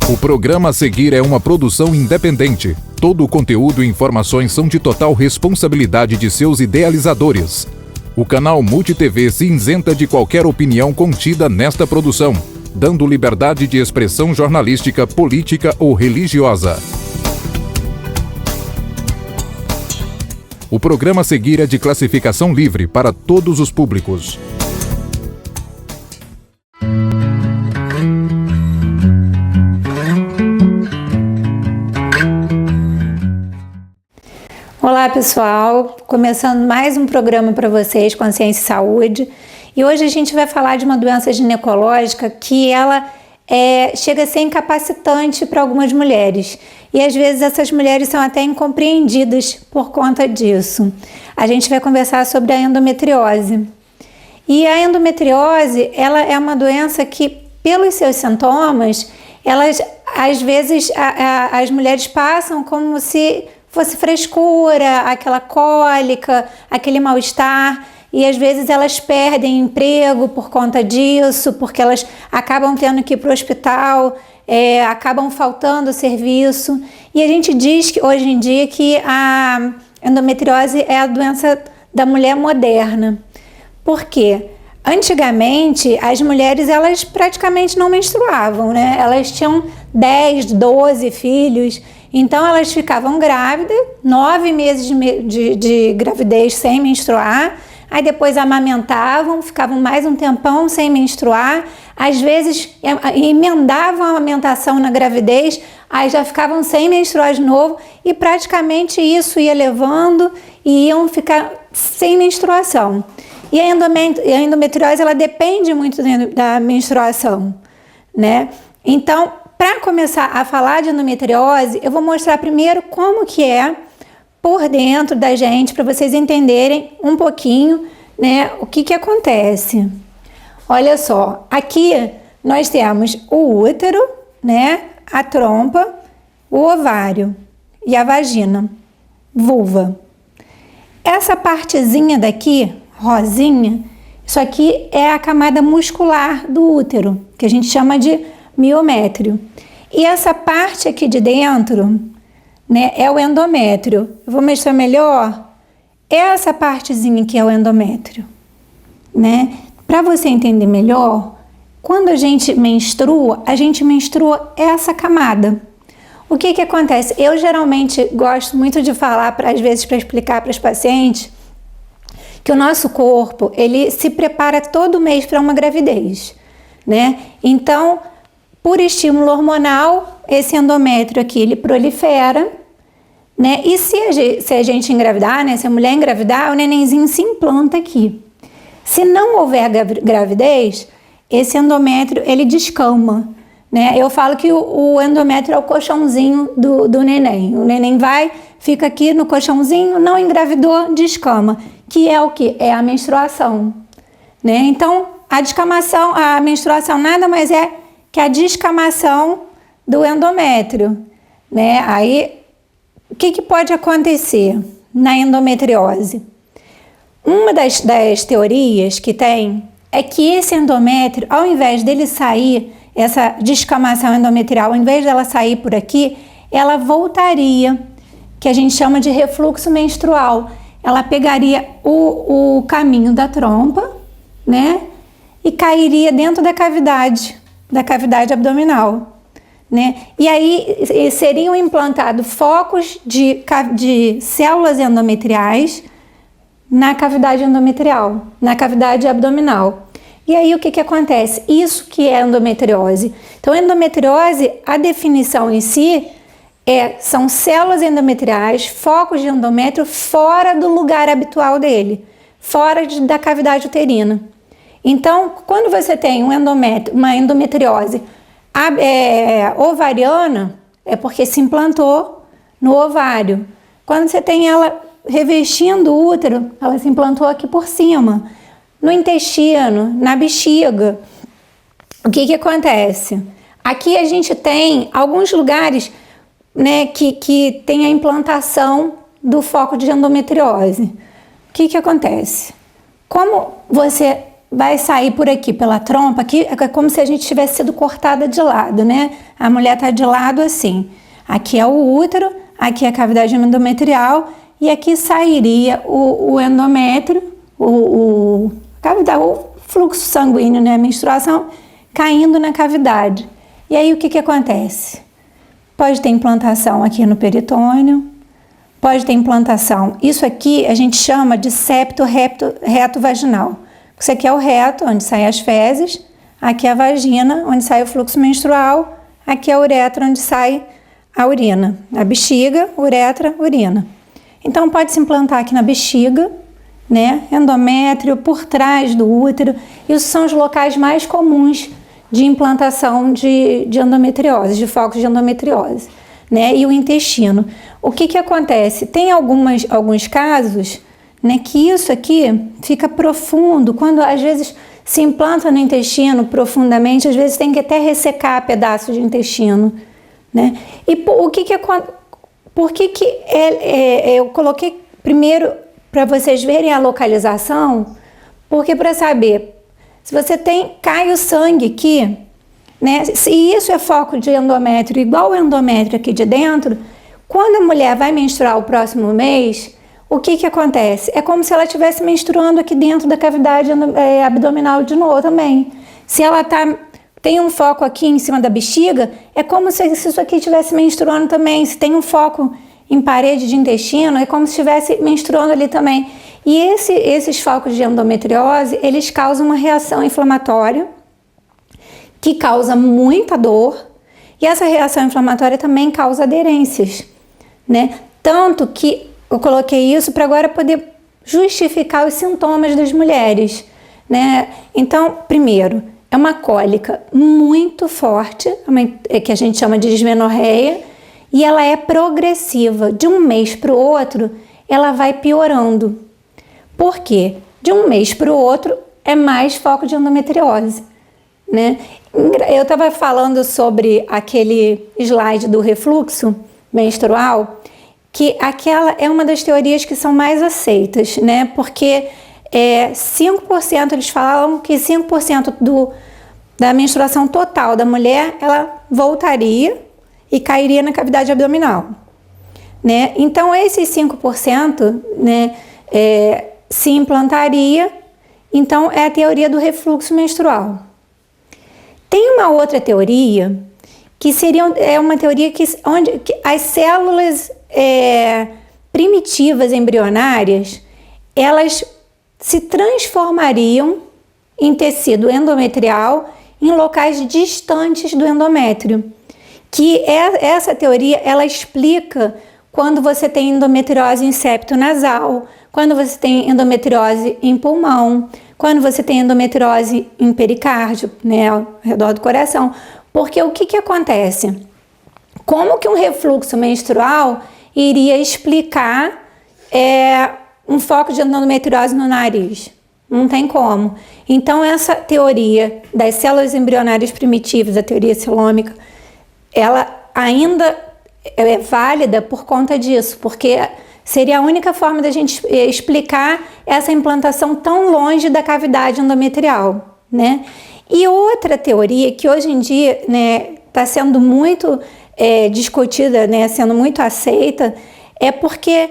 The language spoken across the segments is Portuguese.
O programa a seguir é uma produção independente. Todo o conteúdo e informações são de total responsabilidade de seus idealizadores. O canal MultiTV se isenta de qualquer opinião contida nesta produção, dando liberdade de expressão jornalística, política ou religiosa. O programa a seguir é de classificação livre para todos os públicos. Olá pessoal, começando mais um programa para vocês, Consciência e Saúde, e hoje a gente vai falar de uma doença ginecológica que ela chega a ser incapacitante para algumas mulheres, e às vezes essas mulheres são até incompreendidas por conta disso. A gente vai conversar sobre a endometriose. E a endometriose, ela é uma doença que, pelos seus sintomas, às vezes as mulheres passam como se fosse frescura, aquela cólica, aquele mal-estar, e às vezes elas perdem emprego por conta disso, porque elas acabam tendo que ir para o hospital, acabam faltando serviço. E a gente diz que hoje em dia que a endometriose é a doença da mulher moderna. Por quê? Antigamente, as mulheres elas praticamente não menstruavam, né? Elas tinham 10, 12 filhos, então elas ficavam grávidas, 9 meses de gravidez sem menstruar, aí depois amamentavam, ficavam mais um tempão sem menstruar, às vezes emendavam a amamentação na gravidez, aí já ficavam sem menstruar de novo, e praticamente isso ia levando e iam ficar sem menstruação. E a endometriose ela depende muito da menstruação, né? Então, para começar a falar de endometriose, eu vou mostrar primeiro como que é por dentro da gente, para vocês entenderem um pouquinho, né, o que acontece. Olha só, aqui nós temos o útero, né, a trompa, o ovário e a vagina, vulva. Essa partezinha daqui, rosinha, isso aqui é a camada muscular do útero, que a gente chama de miométrio. E essa parte aqui de dentro, né, é o endométrio. Eu vou mostrar melhor essa partezinha que é o endométrio, né? Para você entender melhor, quando a gente menstrua essa camada. O que acontece? Eu geralmente gosto muito de falar, às vezes, para explicar para os pacientes, que o nosso corpo, ele se prepara todo mês para uma gravidez, né? Então, por estímulo hormonal, esse endométrio aqui, ele prolifera, né? E se a gente engravidar, né? Se a mulher engravidar, o nenenzinho se implanta aqui. Se não houver gravidez, esse endométrio, ele descama, né? Eu falo que o endométrio é o colchãozinho do neném. O neném fica aqui no colchãozinho, não engravidou, descama. Que é o que? É a menstruação, né? Então, a menstruação nada mais é que a descamação do endométrio, né? Aí, o que pode acontecer na endometriose? Uma das teorias que tem é que esse endométrio, ao invés dele sair, essa descamação endometrial, ao invés dela sair por aqui, ela voltaria, que a gente chama de refluxo menstrual. Ela pegaria o caminho da trompa, né? E cairia dentro da cavidade abdominal, né? E aí seriam implantados focos de células endometriais na cavidade endometrial, na cavidade abdominal. E aí o que acontece? Isso que é endometriose. Então, endometriose, a definição em si são células endometriais, focos de endométrio fora do lugar habitual dele, fora da cavidade uterina. Então, quando você tem uma endometriose ovariana, é porque se implantou no ovário. Quando você tem ela revestindo o útero, ela se implantou aqui por cima, no intestino, na bexiga. O que acontece? Aqui a gente tem alguns lugares, né, que tem a implantação do foco de endometriose. O que acontece? Como você vai sair por aqui, pela trompa, aqui é como se a gente tivesse sido cortada de lado, né? A mulher está de lado assim. Aqui é o útero, aqui é a cavidade endometrial e aqui sairia o endométrio, o fluxo sanguíneo, né? A menstruação caindo na cavidade. E aí o que acontece? Pode ter implantação aqui no peritônio, pode ter implantação. Isso aqui a gente chama de septo reto vaginal. Isso aqui é o reto, onde saem as fezes. Aqui é a vagina, onde sai o fluxo menstrual. Aqui é a uretra, onde sai a urina. A bexiga, uretra, urina. Então pode se implantar aqui na bexiga, né? Endométrio, por trás do útero. Isso são os locais mais comuns de implantação de endometriose, de focos de endometriose, né? E o intestino. O que acontece? Tem alguns casos, né, que isso aqui fica profundo, quando às vezes se implanta no intestino profundamente, às vezes tem que até ressecar pedaços de intestino, né? E por que eu coloquei primeiro para vocês verem a localização, porque para saber se você cai o sangue aqui, né? Se isso é foco de endométrio igual o endométrio aqui de dentro, quando a mulher vai menstruar o próximo mês, o que acontece? É como se ela estivesse menstruando aqui dentro da cavidade abdominal de novo também. Se ela tem um foco aqui em cima da bexiga, é como se isso aqui estivesse menstruando também. Se tem um foco em parede de intestino, é como se estivesse menstruando ali também. E esses focos de endometriose, eles causam uma reação inflamatória que causa muita dor, e essa reação inflamatória também causa aderências, né? Tanto que eu coloquei isso para agora poder justificar os sintomas das mulheres, né? Então, primeiro, é uma cólica muito forte, que a gente chama de dismenorreia, e ela é progressiva. De um mês para o outro, ela vai piorando. Por quê? De um mês para o outro, é mais foco de endometriose, né? Eu estava falando sobre aquele slide do refluxo menstrual, que aquela é uma das teorias que são mais aceitas, né? Porque 5%, eles falam que 5% da menstruação total da mulher, ela voltaria e cairia na cavidade abdominal, né? Então, esses 5%, né, se implantaria. Então, é a teoria do refluxo menstrual. Tem uma outra teoria, que seria uma teoria onde as células primitivas embrionárias, elas se transformariam em tecido endometrial em locais distantes do endométrio. Que essa teoria, ela explica quando você tem endometriose em septo nasal, quando você tem endometriose em pulmão, quando você tem endometriose em pericárdio, né, ao redor do coração. Porque o que acontece? Como que um refluxo menstrual iria explicar um foco de endometriose no nariz? Não tem como. Então, essa teoria das células embrionárias primitivas, a teoria celômica, ela ainda é válida por conta disso, porque seria a única forma da gente explicar essa implantação tão longe da cavidade endometrial, né? E outra teoria que hoje em dia, né, está sendo muito discutida, né, sendo muito aceita, é porque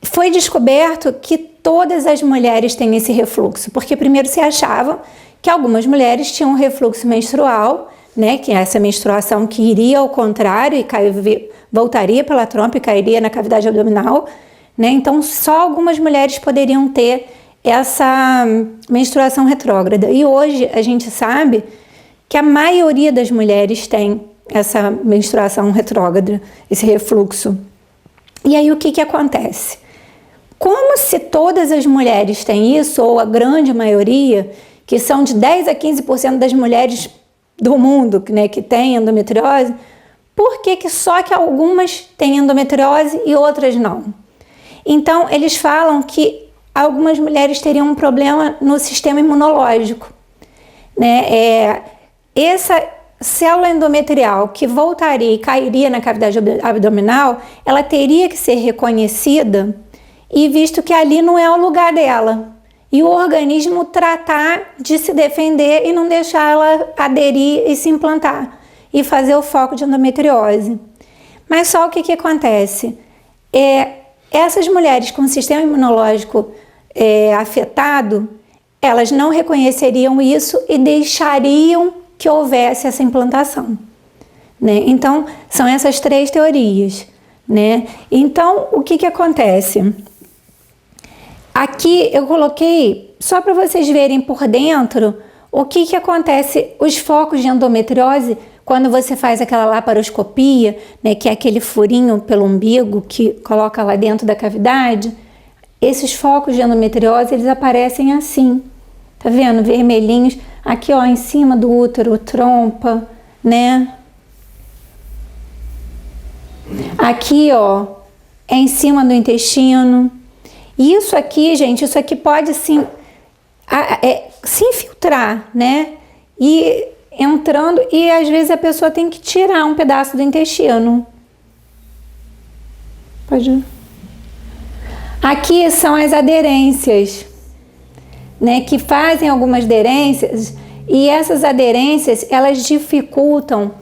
foi descoberto que todas as mulheres têm esse refluxo, porque primeiro se achava que algumas mulheres tinham um refluxo menstrual, né, que é essa menstruação que iria ao contrário e voltaria pela trompa e cairia na cavidade abdominal, né? Então só algumas mulheres poderiam ter essa menstruação retrógrada. E hoje a gente sabe que a maioria das mulheres tem essa menstruação retrógrada, esse refluxo. E aí o que acontece? Como se todas as mulheres têm isso, ou a grande maioria, que são de 10 a 15% das mulheres do mundo, né, que tem endometriose, por que só que algumas têm endometriose e outras não? Então, eles falam que algumas mulheres teriam um problema no sistema imunológico, né? Essa célula endometrial que voltaria e cairia na cavidade abdominal, ela teria que ser reconhecida e visto que ali não é o lugar dela. e o organismo tratar de se defender e não deixar ela aderir e se implantar e fazer o foco de endometriose. Mas só o que acontece? Essas mulheres com sistema imunológico afetado, elas não reconheceriam isso e deixariam que houvesse essa implantação, né? Então, são essas 3 teorias, né? Então, o que acontece? Aqui eu coloquei, só para vocês verem por dentro, o que acontece, os focos de endometriose, quando você faz aquela laparoscopia, né, que é aquele furinho pelo umbigo que coloca lá dentro da cavidade, esses focos de endometriose, eles aparecem assim, tá vendo? Vermelhinhos, aqui ó, em cima do útero, trompa, né? Aqui ó, é em cima do intestino. Isso aqui, gente, isso aqui pode sim se infiltrar, né? E entrando, e às vezes a pessoa tem que tirar um pedaço do intestino. Pode ir. Aqui são as aderências, né? Que fazem algumas aderências, e essas aderências, elas dificultam,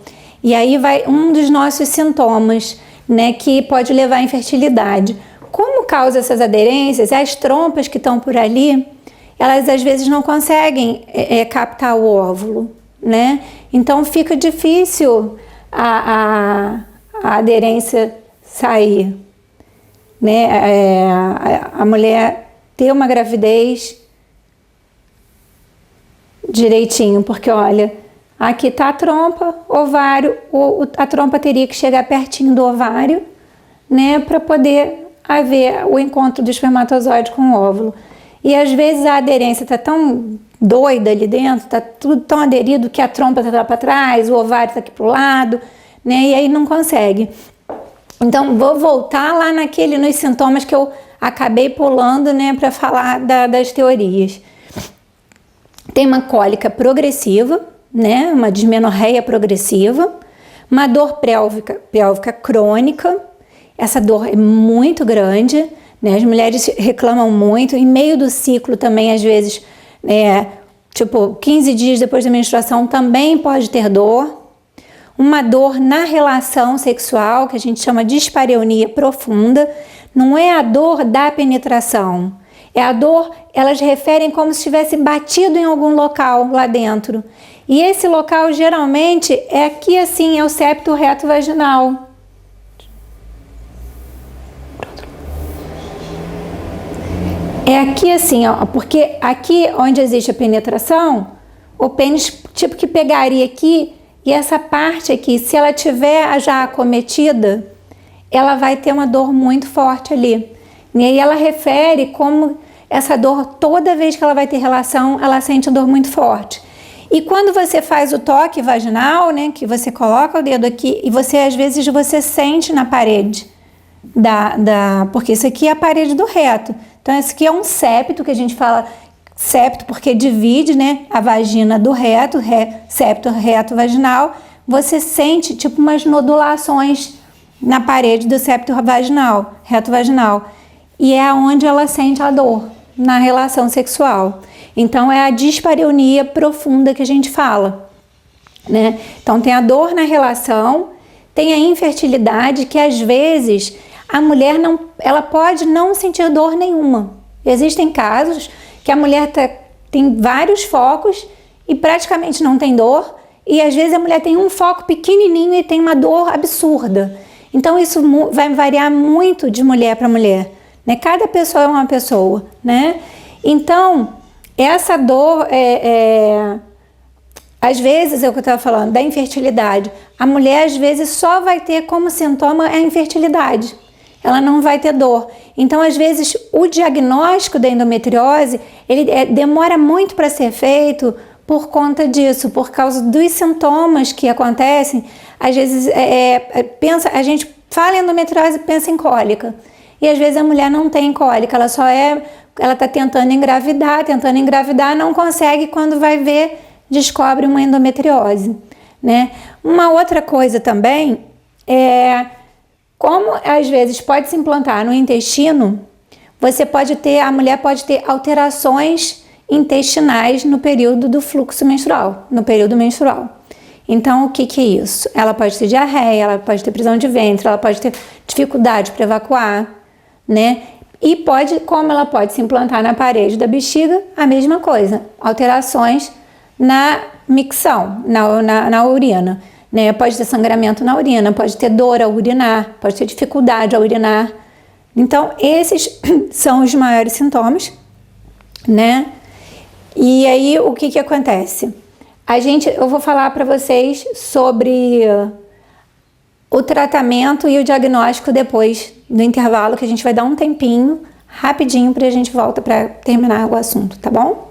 e aí vai um dos nossos sintomas, né? Que pode levar à infertilidade. Como causa essas aderências, as trompas que estão por ali, elas às vezes não conseguem captar o óvulo, né? Então fica difícil a aderência sair, né? A mulher ter uma gravidez direitinho, porque olha, aqui está a trompa, ovário, a trompa teria que chegar pertinho do ovário, né? Para poder haver o encontro do espermatozoide com o óvulo. E às vezes a aderência está tão doida ali dentro, está tudo tão aderido que a trompa está lá para trás, o ovário está aqui para o lado, né? E aí não consegue. Então vou voltar lá nos sintomas que eu acabei pulando, né, para falar das teorias. Tem uma cólica progressiva, né, uma dismenorreia progressiva, uma dor pélvica crônica. Essa dor é muito grande, né? As mulheres reclamam muito, em meio do ciclo também, às vezes, tipo 15 dias depois da menstruação também pode ter dor. Uma dor na relação sexual, que a gente chama de dispareunia profunda, não é a dor da penetração, é a dor, elas referem como se tivesse batido em algum local lá dentro. E esse local geralmente é aqui assim, é o septo reto vaginal. É aqui assim, ó, porque aqui onde existe a penetração, o pênis tipo que pegaria aqui, e essa parte aqui, se ela tiver já acometida, ela vai ter uma dor muito forte ali. E aí ela refere como essa dor, toda vez que ela vai ter relação, ela sente uma dor muito forte. E quando você faz o toque vaginal, né, que você coloca o dedo aqui, e você às vezes você sente na parede, porque isso aqui é a parede do reto. Então esse aqui é um septo, que a gente fala septo porque divide, né, a vagina do reto, septo reto vaginal. Você sente tipo umas nodulações na parede do septo vaginal, reto vaginal. E é onde ela sente a dor, na relação sexual. Então é a dispareunia profunda que a gente fala, né? Então tem a dor na relação, tem a infertilidade, que às vezes a mulher ela pode não sentir dor nenhuma. Existem casos que a mulher tem vários focos e praticamente não tem dor, e às vezes a mulher tem um foco pequenininho e tem uma dor absurda. Então isso vai variar muito de mulher para mulher, né? Cada pessoa é uma pessoa, né? Então essa dor às vezes, é o que eu estava falando, da infertilidade. A mulher às vezes só vai ter como sintoma a infertilidade. Ela não vai ter dor. Então, às vezes, o diagnóstico da endometriose, ele demora muito para ser feito por conta disso, por causa dos sintomas que acontecem. Às vezes, a gente fala em endometriose e pensa em cólica. E às vezes a mulher não tem cólica, ela está tentando engravidar, não consegue, quando vai ver, descobre uma endometriose, né? Uma outra coisa também como às vezes pode se implantar no intestino, a mulher pode ter alterações intestinais no período do fluxo menstrual, no período menstrual. Então, o que é isso? Ela pode ter diarreia, ela pode ter prisão de ventre, ela pode ter dificuldade para evacuar, né? E como ela pode se implantar na parede da bexiga, a mesma coisa, alterações na micção, na urina, né? Pode ter sangramento na urina, pode ter dor ao urinar, pode ter dificuldade ao urinar. Então, esses são os maiores sintomas, né? E aí, o que acontece? Eu vou falar para vocês sobre o tratamento e o diagnóstico depois do intervalo, que a gente vai dar um tempinho, rapidinho, para a gente volta para terminar o assunto, tá bom?